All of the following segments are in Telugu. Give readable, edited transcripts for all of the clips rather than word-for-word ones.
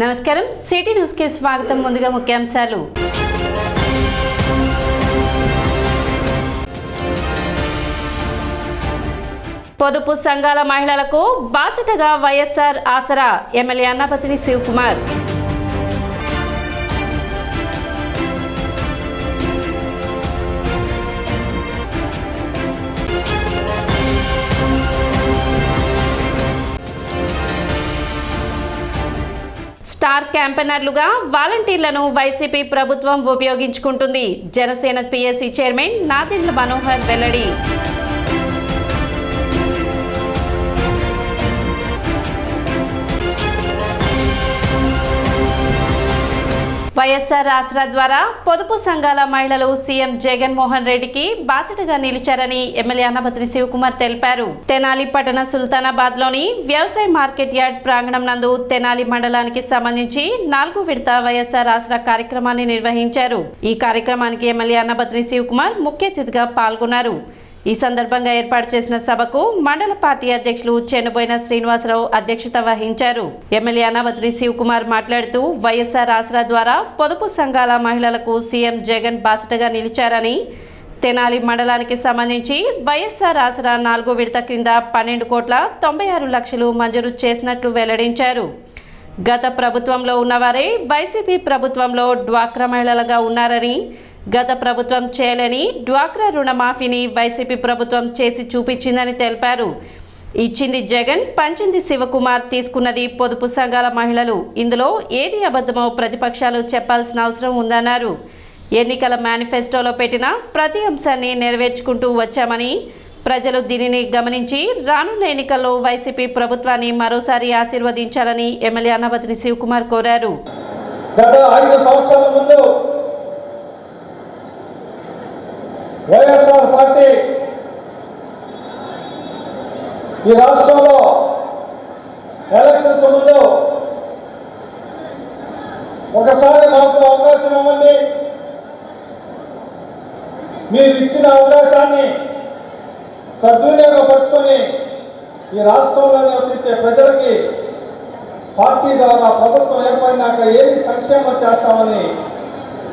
నమస్కారం, సిటీ న్యూస్ కి స్వాగతం. ముందుగా ముఖ్యాంశాలు. పొదుపు సంఘాల మహిళలకు బాసటగా వైఎస్ఆర్ ఆసరా ఎమ్మెల్యే అన్నాపతిని శివకుమార్. స్టార్ క్యాంపెయినర్లుగా వాలంటీర్లను వైసీపీ ప్రభుత్వం ఉపయోగించుకుంటుంది. జనసేన పిఎస్సి చైర్మన్ నాదెండ్ల మనోహర్ వెల్లడి. వైఎస్ఆర్ ఆసరా ద్వారా పొదుపు సంఘాల మహిళలు సీఎం జగన్మోహన్ రెడ్డికి బాసటగా నిలిచారని ఎమ్మెల్యే అన్నాపతిని శివకుమార్ తెలిపారు. తెనాలి పట్టణ సుల్తానాబాద్ లోని వ్యవసాయ మార్కెట్ యార్డ్ ప్రాంగణం నందు తెనాలి మండలానికి సంబంధించి 4వ విడత వైఎస్ఆర్ ఆసరా కార్యక్రమాన్ని నిర్వహించారు. ఈ కార్యక్రమానికి ఎమ్మెల్యే అన్నాపతిని శివకుమార్ ముఖ్య అతిథిగా పాల్గొన్నారు. ఈ సందర్భంగా ఏర్పాటు చేసిన సభకు మండల పార్టీ అధ్యక్షులు చెన్నబోయిన శ్రీనివాసరావు అధ్యక్షత వహించారు. ఎమ్మెల్యే అన్నాపతిని శివకుమార్ మాట్లాడుతూ వైఎస్ఆర్ ఆసరా ద్వారా పొదుపు సంఘాల మహిళలకు సీఎం జగన్ బాసటగా నిలిచారని, తెనాలి మండలానికి సంబంధించి వైఎస్ఆర్ ఆసరా 4వ విడత కింద 12,96,00,000 మంజూరు చేసినట్లు వెల్లడించారు. గత ప్రభుత్వంలో ఉన్నవారే వైసీపీ ప్రభుత్వంలో డ్వాక్రా మహిళలుగా ఉన్నారని, గత ప్రభుత్వం చేయలేని డ్వాక్రా రుణమాఫీని వైసీపీ ప్రభుత్వం చేసి చూపించిందని తెలిపారు. ఇచ్చింది జగన్, పంచింది శివకుమార్, తీసుకున్నది పొదుపు సంఘాల మహిళలు. ఇందులో ఏది అబద్ధమో ప్రతిపక్షాలు చెప్పాల్సిన అవసరం ఉందన్నారు. ఎన్నికల మేనిఫెస్టోలో పెట్టిన ప్రతి అంశాన్ని నెరవేర్చుకుంటూ వచ్చామని, ప్రజలు దీనిని గమనించి రానున్న ఎన్నికల్లో వైసీపీ ప్రభుత్వాన్ని మరోసారి ఆశీర్వదించాలని ఎమ్మెల్యే అన్నాపతిని శివకుమార్ కోరారు. గత 5 సంవత్సరాల ముందు వైఎస్ఆర్ పార్టీ ఈ రాష్ట్రంలో ఎలక్షన్స్ ముందు ఒకసారి మాకు అవకాశం ఇవ్వండి, మీరు ఇచ్చిన అవకాశాన్ని సద్వినియోగపరుచుకొని ఈ రాష్ట్రంలో నివసించే ప్రజలకి పార్టీ ద్వారా ప్రభుత్వం ఏర్పడినాక ఏది సంక్షేమం చేస్తామని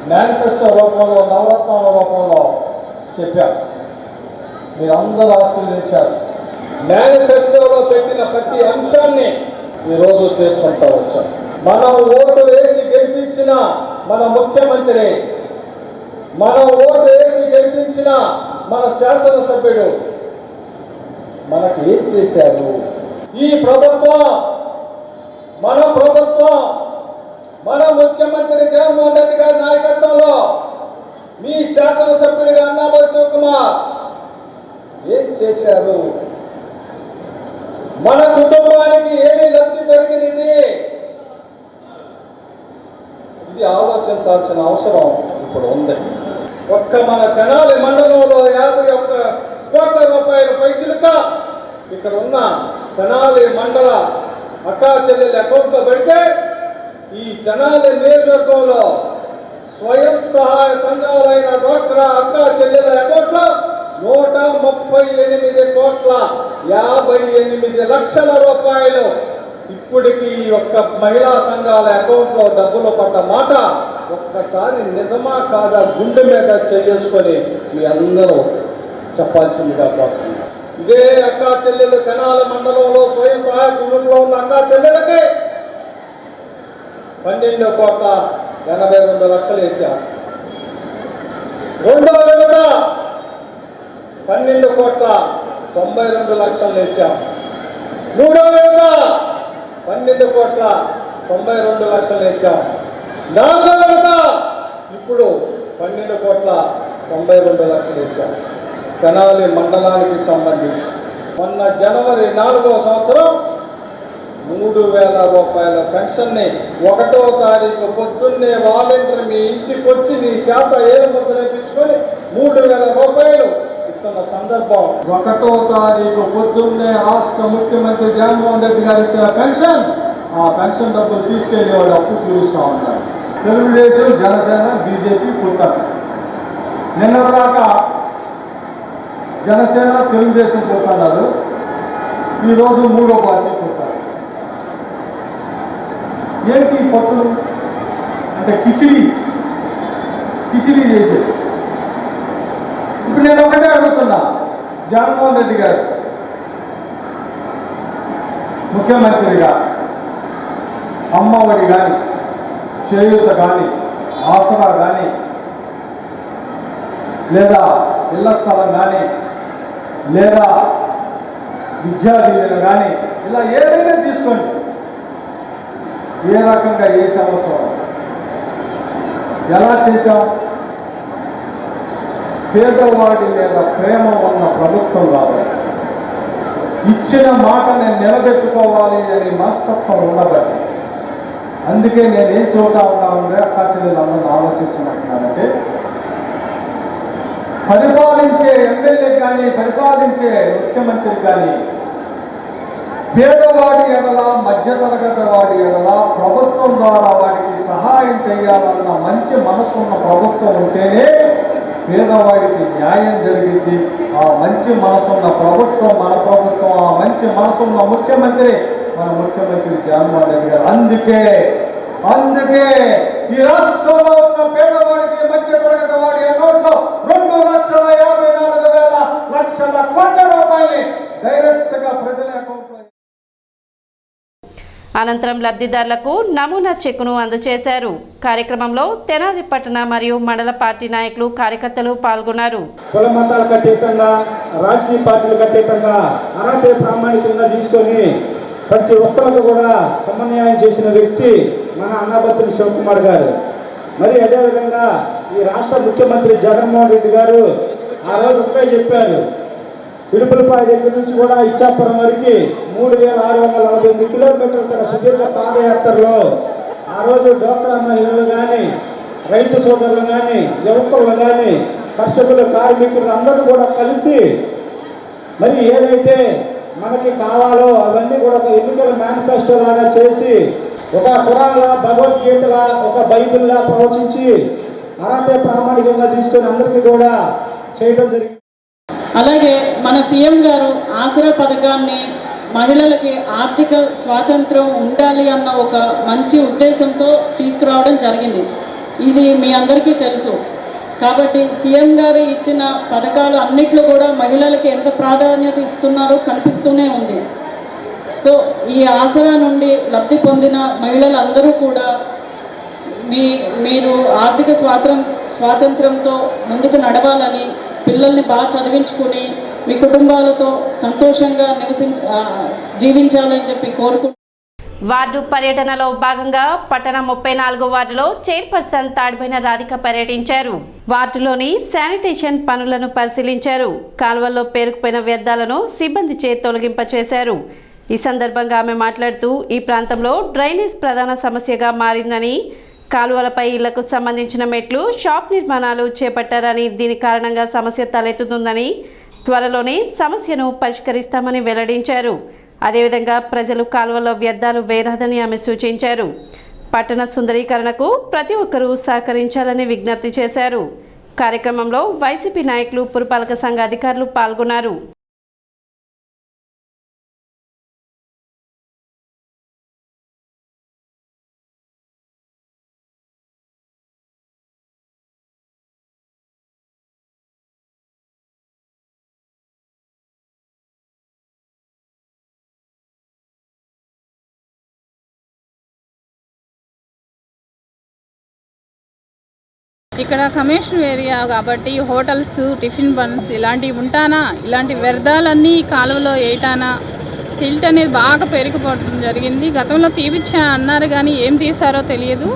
మేనిఫెస్టో రూపంలో, నవరత్నాల రూపంలో చెప్పారు. మీరందరూ ఆశీర్వదించారు. మేనిఫెస్టోలో పెట్టిన ప్రతి అంశాన్ని ఈరోజు చేసుకుంటూ వచ్చాం. మనం ఓటు వేసి గెలిపించిన మన ముఖ్యమంత్రి, మనం ఓటు వేసి గెలిపించిన మన శాసనసభ్యుడు మనకు ఏం చేశారు? ఈ ప్రభుత్వం, మన ప్రభుత్వం, మన ముఖ్యమంత్రి జగన్మోహన్ రెడ్డి గారి నాయకత్వంలో మీ శాసనసభ్యుడిగా అన్నాపతిని శివకుమార్ ఏం చేశారు? మన కుటుంబానికి ఏమి లబ్ధి జరిగినది? ఇది ఆలోచించాల్సిన అవసరం ఇప్పుడు ఉంది. ఒక్క మన తెనాలి మండలంలో 51 కోట్ల రూపాయల పైచిలుక ఇక్కడ ఉన్న తెనాలి మండల అక్కా చెల్లెల అకౌంట్లో పెడితే, ఈ తెనాలి నియోజకవర్గంలో స్వయం సహాయ సంఘాలైన డ్వాక్రా అక్కా చెల్లెల అకౌంట్లో 138,58,00,000 రూపాయలు ఇప్పటికీ ఒక్క మహిళా సంఘాల అకౌంట్లో డబ్బులు పడ్డ మాట ఒక్కసారి నిజమా కాదా గుండె మీద చేసుకొని మీ అందరూ చెప్పాల్సిందిగా కోరుతున్నారు. ఇదే అక్కా చెల్లెలు తెనాలి మండలంలో స్వయం సహాయ గ్రూపులో ఉన్న అక్కా చెల్లెలకి 12,82,00,000 వేశారు. రెండో విడత 12,92,00,000 వేశాం. మూడో విడత 12,92,00,000 వేశాం. నాలుగో విడత ఇప్పుడు 12,92,00,000 వేశాం. తెనాలి మండలానికి సంబంధించి మొన్న జనవరి 4వ సంవత్సరం 3,000 రూపాయల పెన్షన్ని 1వ తారీఖు పొద్దున్నే వాలంటీర్ మీ ఇంటికి వచ్చి నీ చేత ఏలు ముద్ర వేయించుకొని 3,000 రూపాయలు ఇస్తున్న సందర్భం. 1వ తారీఖు పొద్దున్నే రాష్ట్ర ముఖ్యమంత్రి జగన్మోహన్ రెడ్డి గారు ఇచ్చిన పెన్షన్, ఆ పెన్షన్ డబ్బులు తీసుకెళ్లి వాళ్ళు అప్పు తీరుస్తూ ఉన్నారు. తెలుగుదేశం, జనసేన, బీజేపీ పుట్టారు. నిన్నటిదాకా జనసేన, తెలుగుదేశం పుట్టారు. ఈరోజు 3వ పార్టీ పుట్టారు. ఏంటి పప్పులు అంటే కిచిడి చేసేది. ఇప్పుడు నేను ఒకటే అడుగుతున్నా, జగన్మోహన్ రెడ్డి గారు ముఖ్యమంత్రిగా అమ్మఒడి కానీ, చేయూత కానీ, ఆసరా కానీ, లేదా ఇళ్ల స్థలం కానీ, లేదా విద్యా దీవెన కానీ, ఇలా ఏదైనా తీసుకోండి, ఏ రకంగా ఏ సంవత్సరం ఎలా చేశాం? పేదవాడి మీద ప్రేమ ఉన్న ప్రభుత్వం కావాలి, ఇచ్చిన మాట నేను నిలబెట్టుకోవాలి అనే మనస్తత్వం ఉండబట్టి. అందుకే నేను ఏం చూడతా ఉన్నానంటే అక్కా చెల్లెలందరూ ఆలోచించమంటున్నానంటే, పరిపాలించే ఎమ్మెల్యే కానీ, పరిపాలించే ముఖ్యమంత్రి కానీ పేదవాడి ఎడల, మధ్యతరగతి వాడి ఎడల ప్రభుత్వం ద్వారా వాడికి సహాయం చేయాలన్న మంచి మనసు ఉన్న ప్రభుత్వం ఉంటేనే పేదవాడికి న్యాయం జరిగింది. ఆ మంచి మనసున్న ప్రభుత్వం మన ప్రభుత్వం, ఆ మంచి మనసున్న ముఖ్యమంత్రి మన ముఖ్యమంత్రి జగన్మోహన్ రెడ్డి గారు. అందుకే ఈ రాష్ట్రంలో ఉన్న పేదవాడికి, మధ్యతరగతి వాడి అకౌంట్లో 2,54,000 కోట్ల రూపాయలు డైరెక్ట్ గా ప్రజల అకౌంట్లో. అనంతరం లబ్ధిదారులకు నమూనా చెక్కును అందజేశారు. కార్యక్రమంలో తెనాలి పట్టణ మరియు మండల పార్టీ నాయకులు, కార్యకర్తలు పాల్గొన్నారు. కుల మతాలకు అతీతంగా, రాజకీయ పార్టీలకు అతీతంగా అర్హత ప్రామాణికంగా తీసుకొని ప్రతి ఒక్కరికి కూడా సమన్వయం చేసిన వ్యక్తి మన అన్నాబత్తుల శివకుమార్ గారు. మరి అదేవిధంగా ఈ రాష్ట్ర ముఖ్యమంత్రి జగన్మోహన్ రెడ్డి గారు ఆ రోజు ఒకటే చెప్పారు, పిలుపులపాయ దగ్గర నుంచి కూడా ఇచ్చాపురం వరకు 3,648 కిలోమీటర్ల తన సుదీర్ఘ పాదయాత్రలో ఆ రోజు డ్వాక్రా మహిళలు కానీ, రైతు సోదరులు కానీ, యువకులు కానీ, కర్షకులు, కార్మికులు అందరూ కూడా కలిసి మరి ఏదైతే మనకి కావాలో అవన్నీ కూడా ఒక ఎన్నికల మేనిఫెస్టో లాగా చేసి, ఒక ఖురాన్లా, భగవద్గీతలా, ఒక బైబిల్లా ప్రవచించి అర్హత ప్రామాణికంగా తీసుకొని అందరికీ కూడా చేయడం జరిగింది. అలాగే మన సీఎం గారు ఆసరా పథకాన్ని మహిళలకి ఆర్థిక స్వాతంత్రం ఉండాలి అన్న ఒక మంచి ఉద్దేశంతో తీసుకురావడం జరిగింది. ఇది మీ అందరికీ తెలుసు. కాబట్టి సీఎం గారు ఇచ్చిన పథకాలు అన్నిట్లో కూడా మహిళలకి ఎంత ప్రాధాన్యత ఇస్తున్నారో కనిపిస్తూనే ఉంది. సో ఈ ఆసరా నుండి లబ్ధి పొందిన మహిళలందరూ కూడా మీరు ఆర్థిక స్వాతంత్రంతో ముందుకు నడవాలని, పిల్లల్ని బాగా చదివించుకుని మీ కుటుంబాలతో సంతోషంగా జీవించాలని చెప్పి కోరుకుంటున్నాను. వార్డు పర్యటనలో భాగంగా పట్టణ 34వ వార్డులో చైర్పర్సన్ తాడిపోయిన రాధిక పర్యటించారు. వార్డులోని శానిటేషన్ పనులను పరిశీలించారు. కాలువల్లో పేరుకుపోయిన వ్యర్థాలను సిబ్బందిచే తొలగింపచేశారు. ఈ సందర్భంగా ఆమె మాట్లాడుతూ, ఈ ప్రాంతంలో డ్రైనేజ్ ప్రధాన సమస్యగా మారిందని, కాలువలపై ఇళ్లకు సంబంధించిన మెట్లు, షాప్ నిర్మాణాలు చేపట్టారని, దీని కారణంగా సమస్య తలెత్తుతుందని, త్వరలోనే సమస్యను పరిష్కరిస్తామని వెల్లడించారు. అదేవిధంగా ప్రజలు కాలువలో వ్యర్థాలు వేయరాదని ఆమె సూచించారు. పట్టణ సుందరీకరణకు ప్రతి ఒక్కరూ సహకరించాలని విజ్ఞప్తి చేశారు. కార్యక్రమంలో వైసీపీ నాయకులు, పురపాలక సంఘ అధికారులు పాల్గొన్నారు. ఇక్కడ కమర్షియల్ ఏరియా కాబట్టి హోటల్స్, టిఫిన్ బండ్స్ ఇలాంటివి ఉంటానా, ఇలాంటి వ్యర్థాలన్నీ కాలువలో వేయటానా, సిల్ట్ అనేది బాగా పెరిగిపోవడం జరిగింది. గతంలో తీపిచ్చా అన్నారు కానీ ఏం తీసారో తెలియదు.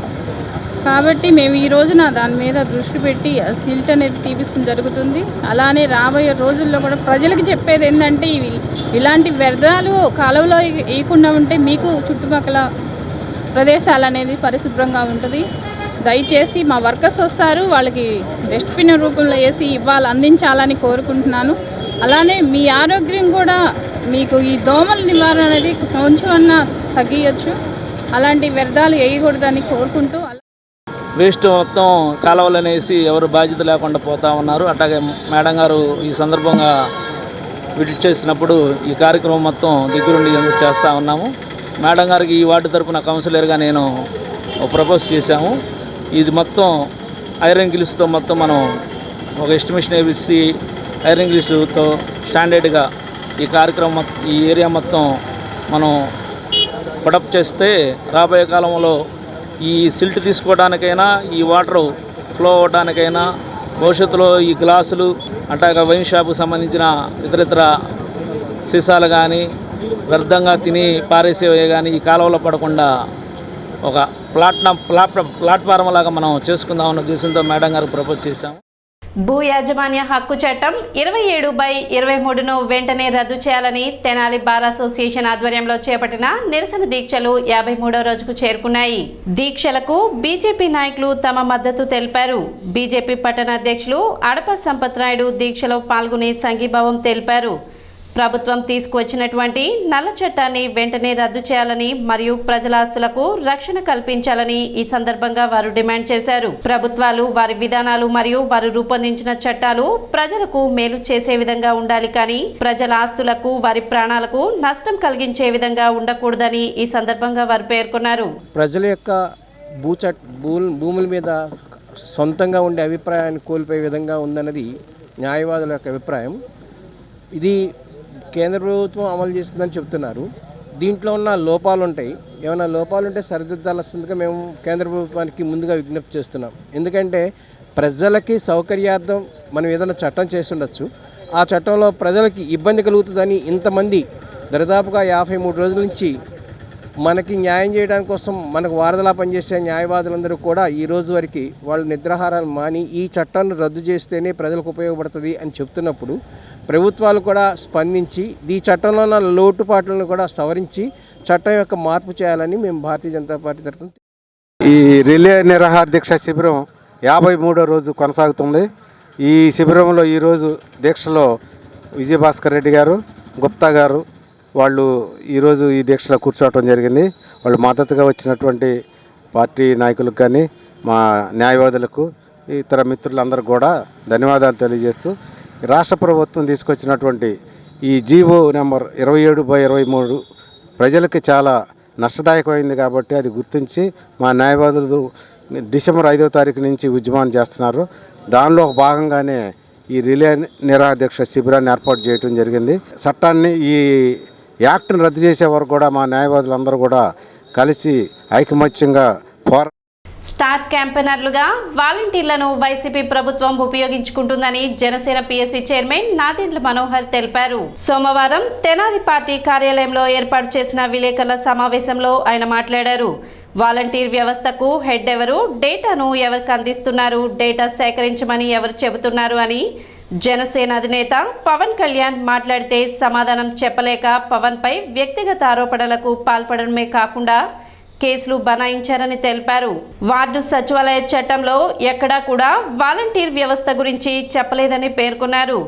కాబట్టి మేము ఈ రోజున దాని మీద దృష్టి పెట్టి సిల్ట్ అనేది తీపిస్తడం జరుగుతుంది. అలానే రాబోయే రోజుల్లో కూడా ప్రజలకు చెప్పేది ఏంటంటే, ఇలాంటి వ్యర్థాలు కాలువలో వేయకుండా ఉంటే మీకు చుట్టుపక్కల ప్రదేశాలు అనేది పరిశుభ్రంగా ఉంటుంది. దయచేసి మా వర్కర్స్ వస్తారు, వాళ్ళకి డస్ట్బిన్ రూపంలో వేసి అందించాలని కోరుకుంటున్నాను. అలానే మీ ఆరోగ్యం కూడా, మీకు ఈ దోమల నివారణ అనేది కొంచెమన్నా తగ్గియచ్చు. అలాంటి వ్యర్థాలు వేయకూడదని కోరుకుంటూ, వేస్ట్ మొత్తం కాలువలను వేసి ఎవరు బాధ్యత లేకుండా పోతూ ఉన్నారు. అట్లాగే మేడం గారు ఈ సందర్భంగా విజిట్ చేసినప్పుడు ఈ కార్యక్రమం మొత్తం దగ్గరుండి చేస్తూ ఉన్నాము. మేడం గారికి ఈ వార్డు తరపున కౌన్సిలర్గా నేను ప్రపోజ్ చేశాము. ఇది మొత్తం ఐరన్ గ్రిల్స్తో మొత్తం మనం ఒక ఎస్టిమేషన్ వేసి ఐరన్ గ్రిల్స్తో స్టాండర్డ్గా ఈ కార్యక్రమం ఈ ఏరియా మొత్తం మనం పడప్ చేస్తే రాబోయే కాలంలో ఈ సిల్ట్ తీసుకోవడానికైనా ఈ వాటర్ ఫ్లో అవ్వడానికైనా భవిష్యత్తులో ఈ గ్లాసులు అట్లాగా వైన్ షాపుకు సంబంధించిన ఇతరితర సీసాలు కానీ వ్యర్థంగా తిని పారేసేవే కానీ ఈ కాలువలో పడకుండా ఒక ప్లాట్ఫారం లాగా మనం చేసుకుందామన్న ఉద్దేశంతో మేడం గారు ప్రపోజ్ చేశాము. భూ యాజమాన్య హక్కు చట్టం 27/23ను వెంటనే రద్దు చేయాలని తెనాలి బార్ అసోసియేషన్ ఆధ్వర్యంలో చేపట్టిన నిరసన దీక్షలు 53వ రోజుకు చేరుకున్నాయి. దీక్షలకు బీజేపీ నాయకులు తమ మద్దతు తెలిపారు. బీజేపీ పట్టణ అధ్యక్షులు అడప సంపత్ నాయుడు దీక్షలో పాల్గొని సంఘీభావం తెలిపారు. ప్రభుత్వం తీసుకువచ్చినటువంటి నల్ల చట్టాన్ని వెంటనే రద్దు చేయాలని మరియు ప్రజల ఆస్తులకు రక్షణ కల్పించాలని ఈ సందర్భంగా వారు డిమాండ్ చేశారు. ప్రభుత్వాలు వారి విధానాలు మరియు వారు రూపొందించిన చట్టాలు ప్రజలకు మేలు చేసే విధంగా ఉండాలి కానీ ప్రజల ఆస్తులకు వారి ప్రాణాలకు నష్టం కలిగించే విధంగా ఉండకూడదని ఈ సందర్భంగా వారు పేర్కొన్నారు. ప్రజల యొక్క భూముల మీద సొంతంగా ఉండే అభిప్రాయాన్ని కోల్పోయే విధంగా ఉందన్నది న్యాయవాదుల యొక్క అభిప్రాయం. ఇది కేంద్ర ప్రభుత్వం అమలు చేస్తుందని చెప్తున్నారు. దీంట్లో ఉన్న లోపాలు ఉంటాయి. ఏమైనా లోపాలు ఉంటే సరిదిద్దాల్సిందిగా మేము కేంద్ర ప్రభుత్వానికి ముందుగా విజ్ఞప్తి చేస్తున్నాం. ఎందుకంటే ప్రజలకి సౌకర్యార్థం మనం ఏదైనా చట్టం చేసి ఉండొచ్చు. ఆ చట్టంలో ప్రజలకి ఇబ్బంది కలుగుతుందని ఇంతమంది దరిదాపుగా 53 రోజుల నుంచి మనకి న్యాయం చేయడానికి కోసం మనకు వారధలా పనిచేసే న్యాయవాదులందరూ కూడా ఈ రోజు వరకు వాళ్ళు నిద్రాహారాలు మాని ఈ చట్టాన్ని రద్దు చేస్తేనే ప్రజలకు ఉపయోగపడుతుంది అని చెప్తున్నప్పుడు ప్రభుత్వాలు కూడా స్పందించి ఈ చట్టంలో ఉన్న లోటుపాట్లను కూడా సవరించి చట్టం యొక్క మార్పు చేయాలని మేము భారతీయ జనతా పార్టీ తరఫున ఈ రిలే నిరాహార దీక్ష శిబిరం 53వ రోజు కొనసాగుతుంది. ఈ శిబిరంలో ఈరోజు దీక్షలో విజయభాస్కర్ రెడ్డి గారు, గుప్తా గారు వాళ్ళు ఈరోజు ఈ దీక్షలో కూర్చోవటం జరిగింది. వాళ్ళు మద్దతుగా వచ్చినటువంటి పార్టీ నాయకులకు కానీ మా న్యాయవాదులకు ఇతర మిత్రులందరూ కూడా ధన్యవాదాలు తెలియజేస్తూ రాష్ట్ర ప్రభుత్వం తీసుకొచ్చినటువంటి ఈ జీవో నెంబర్ 27/23 ప్రజలకి చాలా నష్టదాయకమైంది కాబట్టి అది గుర్తించి మా న్యాయవాదులు డిసెంబర్ 5వ తారీఖు నుంచి ఉద్యమాన్ని చేస్తున్నారు. దానిలో ఒక భాగంగానే ఈ రిలే నిరాహార దీక్ష శిబిరాన్ని ఏర్పాటు చేయడం జరిగింది. చట్టాన్ని ఈ యాక్ట్ని రద్దు చేసే వరకు కూడా మా న్యాయవాదులందరూ కూడా కలిసి ఐకమత్యంగా స్టార్ క్యాంపెయినర్లుగా వాలంటీర్లను వైసీపీ ప్రభుత్వం ఉపయోగించుకుంటుందని జనసేన పిఎస్సి చైర్మన్ నాదెండ్ల మనోహర్ తెలిపారు. సోమవారం తెనాలి పార్టీ కార్యాలయంలో ఏర్పాటు చేసిన విలేకరుల సమావేశంలో ఆయన మాట్లాడారు. వాలంటీర్ వ్యవస్థకు హెడ్ ఎవరు, డేటాను ఎవరికి అందిస్తున్నారు, డేటా సేకరించమని ఎవరు చెబుతున్నారు అని జనసేన అధినేత పవన్ కళ్యాణ్ మాట్లాడితే సమాధానం చెప్పలేక పవన్పై వ్యక్తిగత ఆరోపణలకు పాల్పడడమే కాకుండా కేసులు బనాయించారని తెలిపారు. వార్డు సచివాలయ చట్టంలో ఎక్కడా కూడా వాలంటీర్ వ్యవస్థ గురించి చెప్పలేదని పేర్కొన్నారు.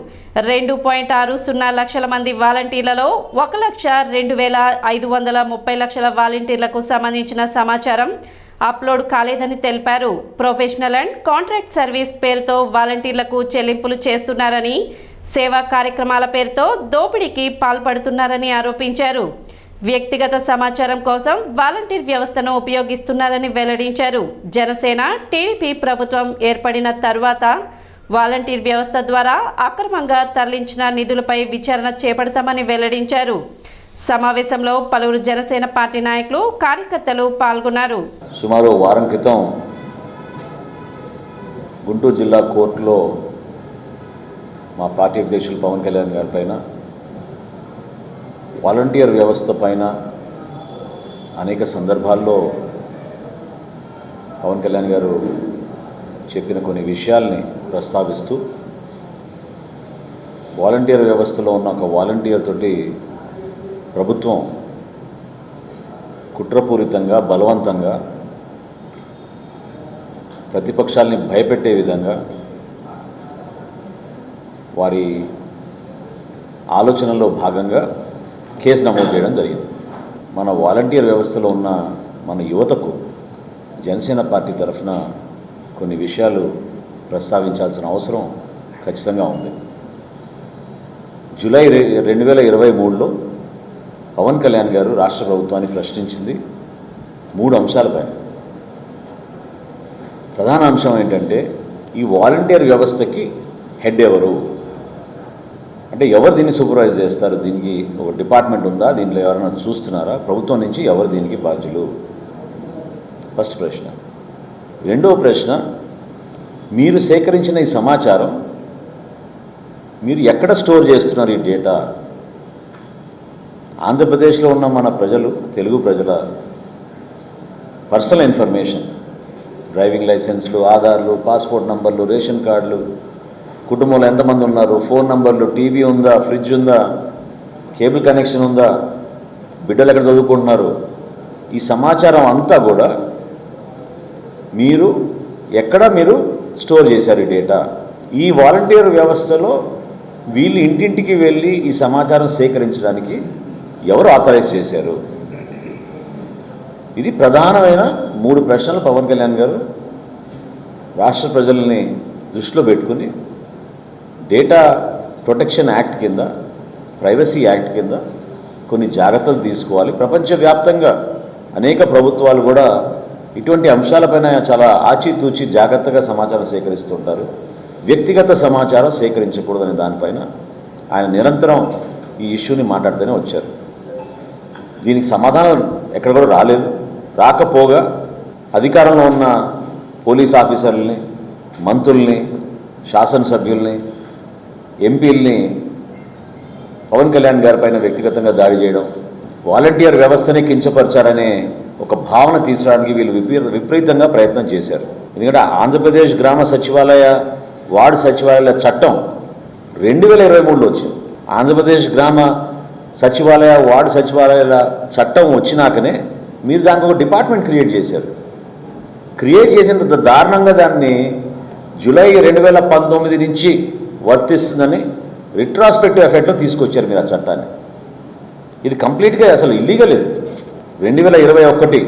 2.60 లక్షల మంది వాలంటీర్లలో 1,02,530 లక్షల వాలంటీర్లకు సంబంధించిన సమాచారం అప్లోడ్ కాలేదని తెలిపారు. ప్రొఫెషనల్ అండ్ కాంట్రాక్ట్ సర్వీస్ పేరుతో వాలంటీర్లకు చెల్లింపులు చేస్తున్నారని, సేవా కార్యక్రమాల పేరుతో దోపిడీకి పాల్పడుతున్నారని ఆరోపించారు. వ్యక్తిగత సమాచారం కోసం వాలంటీర్ వ్యవస్థను ఉపయోగిస్తున్నారని వెల్లడించారు. జనసేన టీడీపీ ప్రభుత్వం ఏర్పడిన తరువాత వాలంటీర్ వ్యవస్థ ద్వారా అక్రమంగా తరలించిన నిధులపై విచారణ చేపడతామని వెల్లడించారు. సమావేశంలో పలువురు జనసేన పార్టీ నాయకులు, కార్యకర్తలు పాల్గొన్నారు. సుమారు వారం క్రితం గుంటూరు జిల్లా కోర్టులో మా పార్టీ అధ్యక్షులు పవన్ కళ్యాణ్ గారి పైన వాలంటీర్ వ్యవస్థ పైన అనేక సందర్భాల్లో పవన్ కళ్యాణ్ గారు చెప్పిన కొన్ని విషయాల్ని ప్రస్తావిస్తూ వాలంటీర్ వ్యవస్థలో ఉన్న ఒక వాలంటీర్ తోటి ప్రభుత్వం కుట్రపూరితంగా, బలవంతంగా ప్రతిపక్షాల్ని భయపెట్టే విధంగా వారి ఆలోచనలో భాగంగా కేసు నమోదు చేయడం జరిగింది. మన వాలంటీర్ వ్యవస్థలో ఉన్న మన యువతకు జనసేన పార్టీ తరఫున కొన్ని విషయాలు ప్రస్తావించాల్సిన అవసరం ఖచ్చితంగా ఉంది. జూలై 2023లో పవన్ కళ్యాణ్ గారు రాష్ట్ర ప్రభుత్వాన్ని ప్రశ్నించింది 3 అంశాలపైన. ప్రధాన అంశం ఏంటంటే ఈ వాలంటీర్ వ్యవస్థకి హెడ్ ఎవరు, అంటే ఎవరు దీన్ని సూపర్వైజ్ చేస్తారు, దీనికి ఒక డిపార్ట్మెంట్ ఉందా, దీంట్లో ఎవరైనా చూస్తున్నారా, ప్రభుత్వం నుంచి ఎవరు దీనికి బాధ్యులు, ఫస్ట్ ప్రశ్న. రెండవ ప్రశ్న, మీరు సేకరించిన ఈ సమాచారం మీరు ఎక్కడ స్టోర్ చేస్తున్నారు ఈ డేటా? ఆంధ్రప్రదేశ్లో ఉన్న మన ప్రజలు, తెలుగు ప్రజల పర్సనల్ ఇన్ఫర్మేషన్, డ్రైవింగ్ లైసెన్స్లు, ఆధార్లు, పాస్పోర్ట్ నంబర్లు, రేషన్ కార్డులు, కుటుంబంలో ఎంతమంది ఉన్నారు, ఫోన్ నంబర్లు, టీవీ ఉందా, ఫ్రిడ్జ్ ఉందా, కేబుల్ కనెక్షన్ ఉందా, బిడ్డలు ఎక్కడ చదువుకుంటున్నారు, ఈ సమాచారం అంతా కూడా మీరు ఎక్కడ స్టోర్ చేశారు ఈ డేటా? ఈ వాలంటీర్ వ్యవస్థలో వీళ్ళు ఇంటింటికి వెళ్ళి ఈ సమాచారం సేకరించడానికి ఎవరు ఆథరైజ్ చేశారు? ఇది ప్రధానమైన 3 ప్రశ్నలు పవన్ కళ్యాణ్ గారు రాష్ట్ర ప్రజల్ని దృష్టిలో పెట్టుకుని డేటా ప్రొటెక్షన్ యాక్ట్ కింద, ప్రైవసీ యాక్ట్ కింద కొన్ని జాగ్రత్తలు తీసుకోవాలి. ప్రపంచవ్యాప్తంగా అనేక ప్రభుత్వాలు కూడా ఇటువంటి అంశాలపైన చాలా ఆచితూచి జాగ్రత్తగా సమాచారం సేకరిస్తుంటారు. వ్యక్తిగత సమాచారం సేకరించకూడదనే దానిపైన ఆయన నిరంతరం ఈ ఇష్యూని మాట్లాడుతూనే వచ్చారు. దీనికి సమాధానం ఎక్కడ కూడా రాలేదు. రాకపోగా అధికారంలో ఉన్న పోలీస్ ఆఫీసర్లని, మంత్రుల్ని, శాసనసభ్యుల్ని, ఎంపీల్ని పవన్ కళ్యాణ్ గారి పైన వ్యక్తిగతంగా దాడి చేయడం, వాలంటీర్ వ్యవస్థని కించపరిచారనే ఒక భావన తీసుకురావడానికి వీళ్ళు విపరీతంగా ప్రయత్నం చేశారు. ఎందుకంటే ఆంధ్రప్రదేశ్ గ్రామ సచివాలయ, వార్డు సచివాలయాల చట్టం 2023లో వచ్చింది. ఆంధ్రప్రదేశ్ గ్రామ సచివాలయ, వార్డు సచివాలయాల చట్టం వచ్చినాకనే మీరు దానికి ఒక డిపార్ట్మెంట్ క్రియేట్ చేశారు. క్రియేట్ చేసినంత దారుణంగా దాన్ని జూలై 2019 నుంచి వర్తిస్తుందని రిట్రాస్పెక్టివ్ ఎఫెక్ట్లో తీసుకొచ్చారు మీరు ఆ చట్టాన్ని. ఇది కంప్లీట్గా అసలు ఇల్లీగల్. ఇది 2021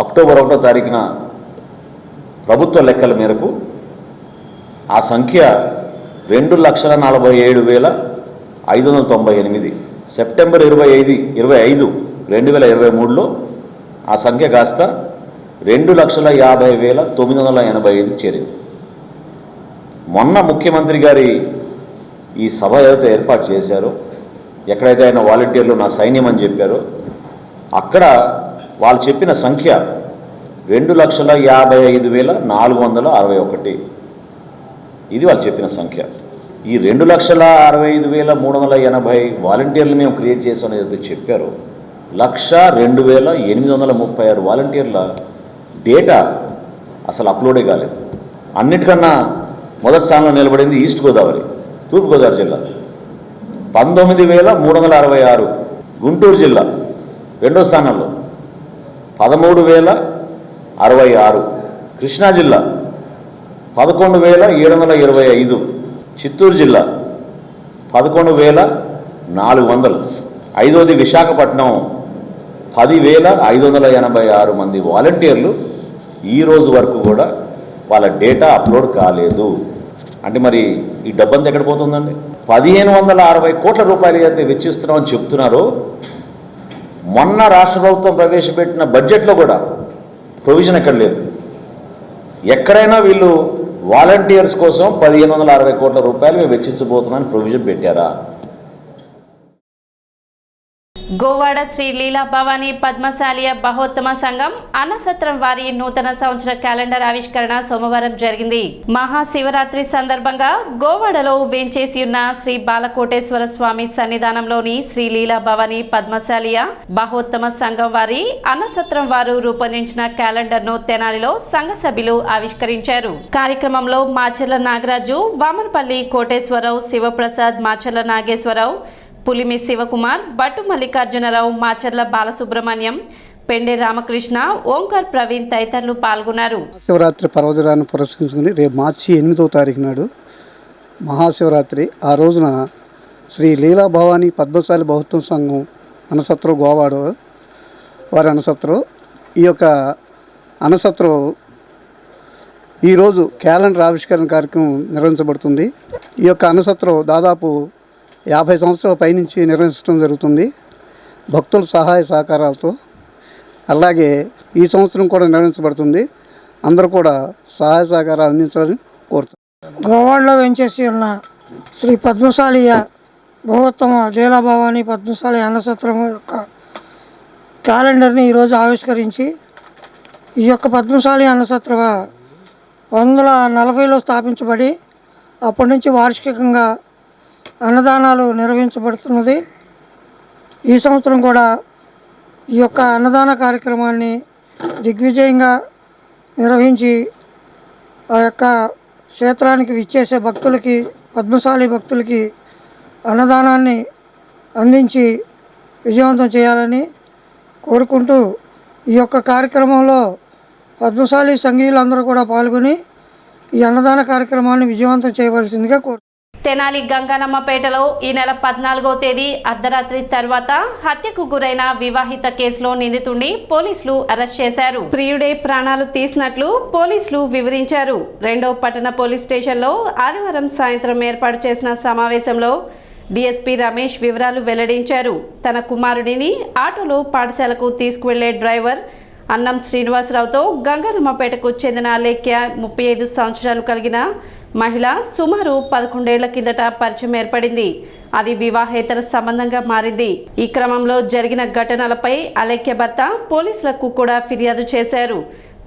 అక్టోబర్ 1వ తారీఖున ప్రభుత్వ లెక్కల మేరకు ఆ సంఖ్య 2,47,598. సెప్టెంబర్ 25, 2023లో ఆ సంఖ్య కాస్త 2,50,985 చేరింది. మొన్న ముఖ్యమంత్రి గారి ఈ సభ ఏదైతే ఏర్పాటు చేశారో, ఎక్కడైతే ఆయన వాలంటీర్లు నా సైన్యం అని చెప్పారో, అక్కడ వాళ్ళు చెప్పిన సంఖ్య 2,55,461. ఇది వాళ్ళు చెప్పిన సంఖ్య. ఈ 2,65,380 వాలంటీర్లు మేము క్రియేట్ చేసామని ఏదైతే చెప్పారో, 1,02,836 వాలంటీర్ల డేటా అసలు అప్లోడే కాలేదు. అన్నిటికన్నా మొదటి స్థానంలో నిలబడింది ఈస్ట్ గోదావరి, తూర్పుగోదావరి జిల్లా 19,366. గుంటూరు జిల్లా రెండో స్థానంలో 13,066. కృష్ణా జిల్లా 11,725. చిత్తూరు జిల్లా 11,400. ఐదోది విశాఖపట్నం 10,586 మంది వాలంటీర్లు ఈరోజు వరకు కూడా వాళ్ళ డేటా అప్లోడ్ కాలేదు. అంటే మరి ఈ డబ్బంతా ఎక్కడ పోతుందండి? 1,560 కోట్ల రూపాయలు అయితే వెచ్చిస్తున్నామని చెప్తున్నారో, మొన్న రాష్ట్ర ప్రభుత్వం ప్రవేశపెట్టిన బడ్జెట్లో కూడా ప్రొవిజన్ ఎక్కడ లేదు. ఎక్కడైనా వీళ్ళు వాలంటీర్స్ కోసం 1,560 కోట్ల రూపాయలు మేము వెచ్చించబోతున్నామని ప్రొవిజన్ పెట్టారా? గోవాడ శ్రీ లీలా భవానీ పద్మశాలియ బహోత్తమ సంఘం అన్నసత్రం వారి నూతన సంవత్సర క్యాలెండర్ ఆవిష్కరణ సోమవారం జరిగింది. మహాశివరాత్రి సందర్భంగా గోవాడలో వేంచేసి ఉన్న శ్రీ బాలకోటేశ్వర స్వామి సన్నిధానంలోని శ్రీ లీలా భవానీ పద్మశాలియ బహోత్తమ సంఘం వారి అన్నసత్రం వారు రూపొందించిన క్యాలెండర్ ను తెనాలిలో సంఘ సభ్యులు ఆవిష్కరించారు. కార్యక్రమంలో మాచర్ల నాగరాజు, వామనపల్లి కోటేశ్వరరావు, శివప్రసాద్, మాచర్ల నాగేశ్వరరావు, పులిమి శివకుమార్, బట్టు మల్లికార్జునరావు, మాచర్ల బాలసుబ్రహ్మణ్యం, పెండే రామకృష్ణ, ఓంకార్ ప్రవీణ్ తదితరులు పాల్గొన్నారు. శివరాత్రి పర్వదినాన్ని పురస్కరించుకుని రేపు మార్చి 8వ తారీఖు నాడు మహాశివరాత్రి. ఆ రోజున శ్రీ లీలా భవానీ పద్మశాలి బహుత్వ సంఘం అన్నసత్రం గోవాడ వారి అన్నసత్రం, ఈ యొక్క అన్నసత్రం ఈరోజు క్యాలెండర్ ఆవిష్కరణ కార్యక్రమం నిర్వహించబడుతుంది. ఈ యొక్క అన్నసత్రం దాదాపు 50 సంవత్సరాల పైనుంచి నిర్వహించడం జరుగుతుంది భక్తుల సహాయ సహకారాలతో. అలాగే ఈ సంవత్సరం కూడా నిర్వహించబడుతుంది. అందరూ కూడా సహాయ సహకారాలు అందించాలని కోరుతున్నాను. గోవాడలో వెంచేసి ఉన్న శ్రీ పద్మశాలియ బహుత్తమ లీలాభవాని పద్మశాలి అన్నసత్రం యొక్క క్యాలెండర్ని ఈరోజు ఆవిష్కరించి, ఈ యొక్క పద్మశాలి అన్నసత్ర 1940లో స్థాపించబడి అప్పటి నుంచి వార్షికంగా అన్నదానాలు నిర్వహించబడుతున్నది. ఈ సంవత్సరం కూడా ఈ యొక్క అన్నదాన కార్యక్రమాన్ని దిగ్విజయంగా నిర్వహించి ఆ యొక్క క్షేత్రానికి విచ్చేసే భక్తులకి, పద్మశాలి భక్తులకి అన్నదానాన్ని అందించి విజయవంతం చేయాలని కోరుకుంటూ, ఈ యొక్క కార్యక్రమంలో పద్మశాలి సంఘీయులందరూ కూడా పాల్గొని ఈ అన్నదాన కార్యక్రమాన్ని విజయవంతం చేయవలసిందిగా కోరు. తెనాలి గంగానమ్మపేటలో ఈ నెల 14వ తేదీ అర్ధరాత్రి తర్వాత హత్యకు గురైన వివాహిత కేసులో నిందితుడిని పోలీసులు అరెస్ట్ చేశారు. ప్రియుడే ప్రాణాలు తీసినట్లు పోలీసులు వివరించారు. 2వ పట్టణ పోలీస్ స్టేషన్లో ఆదివారం సాయంత్రం ఏర్పాటు చేసిన సమావేశంలో డీఎస్పీ రమేష్ వివరాలు వెల్లడించారు. తన కుమారుడిని ఆటోలో పాఠశాలకు తీసుకువెళ్లే డ్రైవర్ అన్నం శ్రీనివాసరావుతో గంగానమ్మపేటకు చెందిన అలేఖ్య 35 సంవత్సరాలు కలిగిన మహిళ సుమారు 11 ఏళ్ల కిందట పరిచయం ఏర్పడింది. అది వివాహేతర సంబంధంగా మారింది. ఈ క్రమంలో జరిగిన ఘటనలపై అలేఖ్య భర్త పోలీసులకు కూడా ఫిర్యాదు చేశారు.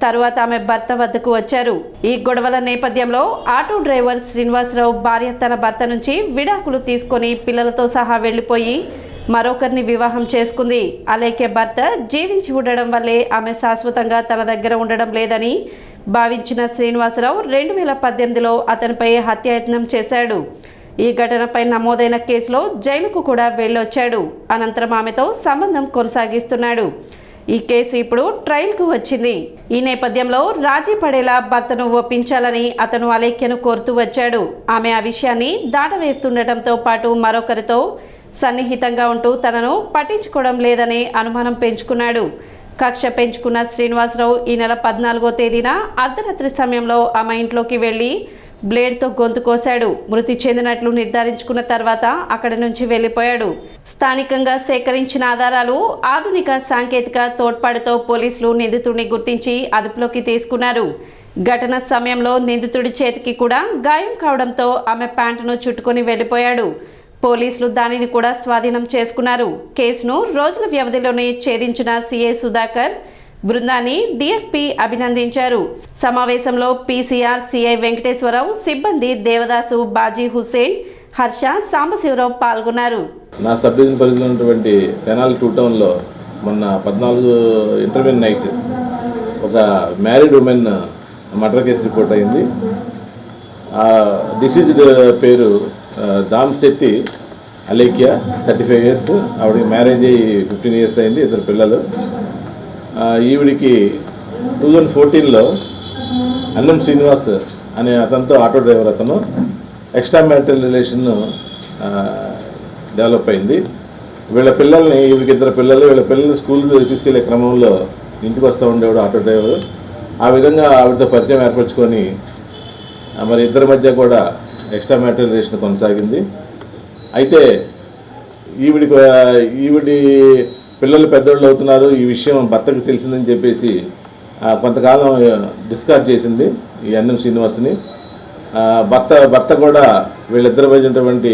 తరువాత ఆమె భర్త వద్దకు వచ్చారు. ఈ గొడవల నేపథ్యంలో ఆటో డ్రైవర్ శ్రీనివాసరావు భార్య తన భర్త నుంచి విడాకులు తీసుకొని పిల్లలతో సహా వెళ్లిపోయి మరొకరిని వివాహం చేసుకుంది. అలేఖ్య భర్త జీవించి ఉండడం వల్లే ఆమె శాశ్వతంగా తన దగ్గర ఉండడం లేదని భావించిన శ్రీనివాసరావు 2018లో అతనిపై హత్యాయత్నం చేశాడు. ఈ ఘటనపై నమోదైన కేసులో జైలుకు కూడా వెళ్ళొచ్చాడు. అనంతరం ఆమెతో సంబంధం కొనసాగిస్తున్నాడు. ఈ కేసు ఇప్పుడు ట్రయల్కు వచ్చింది. ఈ నేపథ్యంలో రాజీ పడేలా భర్తను ఒప్పించాలని అతను అలేఖ్యను కోరుతూ వచ్చాడు. ఆమె ఆ విషయాన్ని దాటవేస్తుండటంతో పాటు మరొకరితో సన్నిహితంగా ఉంటూ తనను పట్టించుకోవడం లేదనే అనుమానం పెంచుకున్నాడు. కక్ష పెంచుకున్న శ్రీనివాసరావు ఈ నెల 14వ తేదీన అర్ధరాత్రి సమయంలో ఆమె ఇంట్లోకి వెళ్లి బ్లేడ్తో గొంతు కోశాడు. మృతి చెందినట్లు నిర్ధారించుకున్న తర్వాత అక్కడి నుంచి వెళ్లిపోయాడు. స్థానికంగా సేకరించిన ఆధారాలు, ఆధునిక సాంకేతిక తోడ్పాటుతో పోలీసులు నిందితుడిని గుర్తించి అదుపులోకి తీసుకున్నారు. ఘటన సమయంలో నిందితుడి చేతికి కూడా గాయం కావడంతో ఆమె ప్యాంటును చుట్టుకొని వెళ్లిపోయాడు. పోలీసులు దానిని కూడా స్వాధీనం చేసుకున్నారు. కేసును రోజుల వ్యవధిలోనే ఛేదించిన సిఐ సుధాకర్ బృందాన్ని డీఎస్పీ అభినందించారు. సమావేశంలో పీసీఆర్ సిఐ వెంకటేశ్వరరావు, సిబ్బంది దేవదాసు, బాజీ హుసేన్, హర్ష, సాంబశివరావు పాల్గొన్నారు. నా సబ్ డివిజన్ పరిధిలో ఉన్నటువంటి తెనాలి 2 టౌన్లో మొన్న 14 ఇంటర్వ్యూ నైట్ ఒక married women murder case report అయింది. డిసీజ్డ్ పేరు దామ్శెట్టి అలేఖ్య, 35 ఇయర్స్. ఆవిడకి మ్యారేజ్ అయ్యి 15 ఇయర్స్ అయింది, 2 పిల్లలు. ఈవిడికి 2014లో అన్నం శ్రీనివాస్ అనే అతనితో, ఆటో డ్రైవర్ అతను, ఎక్స్ట్రా మ్యారిటల్ రిలేషన్ డెవలప్ అయింది. వీళ్ళ పిల్లల్ని, ఈవిడికి 2 పిల్లలు, వీళ్ళ పిల్లల్ని స్కూల్కి తీసుకెళ్లే క్రమంలో ఇంటికి వస్తూ ఉండేవాడు ఆటో డ్రైవర్. ఆ విధంగా ఆవిడతో పరిచయం ఏర్పరచుకొని మరి ఇద్దరి మధ్య కూడా ఎక్స్ట్రా మ్యారిటల్ రిలేషన్ కొనసాగింది. అయితే ఈవిడి పిల్లలు పెద్దోళ్ళు అవుతున్నారు, ఈ విషయం భర్తకు తెలిసిందని చెప్పేసి కొంతకాలం డిస్కార్డ్ చేసింది ఈ అన్నం శ్రీనివాస్ని. భర్త కూడా వీళ్ళిద్దరి మధ్య ఉన్నటువంటి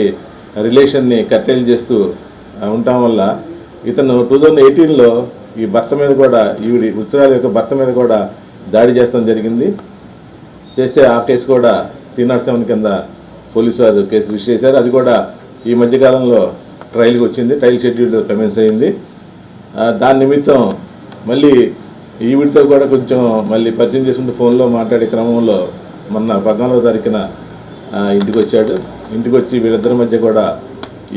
రిలేషన్ని కట్టేలు చేస్తూ ఉండటం వల్ల ఇతను 2018లో ఈ భర్త మీద కూడా, ఈవిడి ఉత్తరాల యొక్క భర్త మీద కూడా దాడి చేస్తాం జరిగింది. చేస్తే ఆ కేసు కూడా 307 కింద పోలీసు వారు కేసు రిజిస్టర్ చేశారు. అది కూడా ఈ మధ్యకాలంలో ట్రయల్కి వచ్చింది. ట్రయల్ షెడ్యూల్ కమెన్స్ అయింది. దాని నిమిత్తం మళ్ళీ ఈవిడితో కూడా కొంచెం మళ్ళీ పరిచయం చేసుకుంటూ ఫోన్లో మాట్లాడే క్రమంలో మొన్న 14వ తారీఖున ఇంటికి వచ్చాడు. ఇంటికి వచ్చి వీళ్ళిద్దరి మధ్య కూడా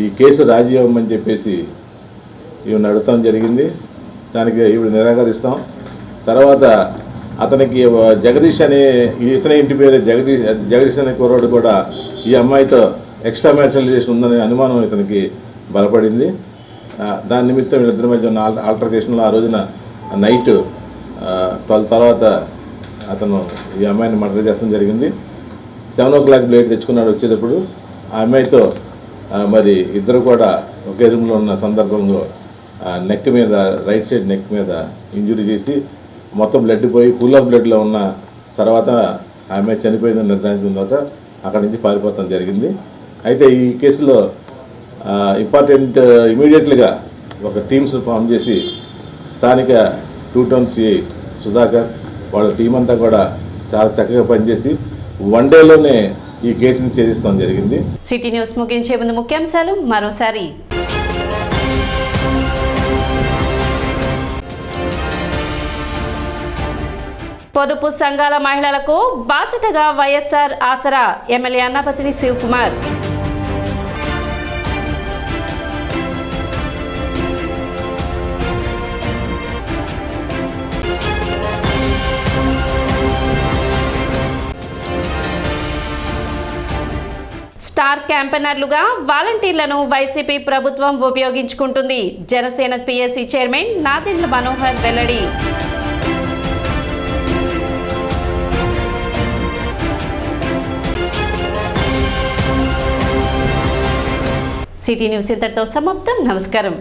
ఈ కేసు రాజీ అవ్వమని చెప్పేసి ఈవిని అడుగుతాం జరిగింది. దానికి ఈవిడ నిరాకరిస్తాం. తర్వాత అతనికి జగదీష్ అనే, ఇతని ఇంటి పేరు జగదీష్ అనే కుర్రాడు కూడా ఈ అమ్మాయితో ఎక్స్ట్రా మ్యారిటల్ రిలేషన్ ఉందనే అనుమానం ఇతనికి బలపడింది. దాని నిమిత్తం వీళ్ళిద్దరి మధ్య ఉన్న ఆల్టర్కేషన్లో ఆ రోజున నైట్ 12 తర్వాత అతను ఈ అమ్మాయిని మర్డర్ చేస్తడం జరిగింది. 7 o'clock బ్లేడ్ తెచ్చుకున్నాడు వచ్చేటప్పుడు. ఆ అమ్మాయితో మరి ఇద్దరు కూడా ఒకే రూమ్లో ఉన్న సందర్భంలో నెక్ మీద, రైట్ సైడ్ నెక్ మీద ఇంజురీ చేసి మొత్తం బ్లడ్ పోయి ఫుల్ ఆఫ్ బ్లడ్లో ఉన్న తర్వాత ఆమె చనిపోయిందని నిర్ధారించిన తర్వాత అక్కడి నుంచి పారిపోవడం జరిగింది. అయితే ఈ కేసులో ఇమీడియట్గా ఒక టీమ్స్ ఫామ్ చేసి స్థానిక 2 టౌన్ సిఐ సుధాకర్ వాళ్ళ టీం అంతా కూడా చాలా చక్కగా పనిచేసి 1 డేలోనే ఈ కేసుని ఛేదిస్తాం జరిగింది. సిటీ న్యూస్ ముగించే ముందు ముఖ్యాంశాలు మరోసారి. పొదుపు సంఘాల మహిళలకు బాసటగా వైఎస్ఆర్ ఆసరా ఎమ్మెల్యే అన్నపతిని శివకుమార్. స్టార్ క్యాంపెయినర్లుగా వాలంటీర్లను వైసీపీ ప్రభుత్వం ఉపయోగించుకుంటుంది. జనసేన పిఎస్సి చైర్మన్ నాదెండ్ల మనోహర్ వెల్లడి. సిటీ న్యూస్ ఇంతటితో సమాప్తం. నమస్కారం.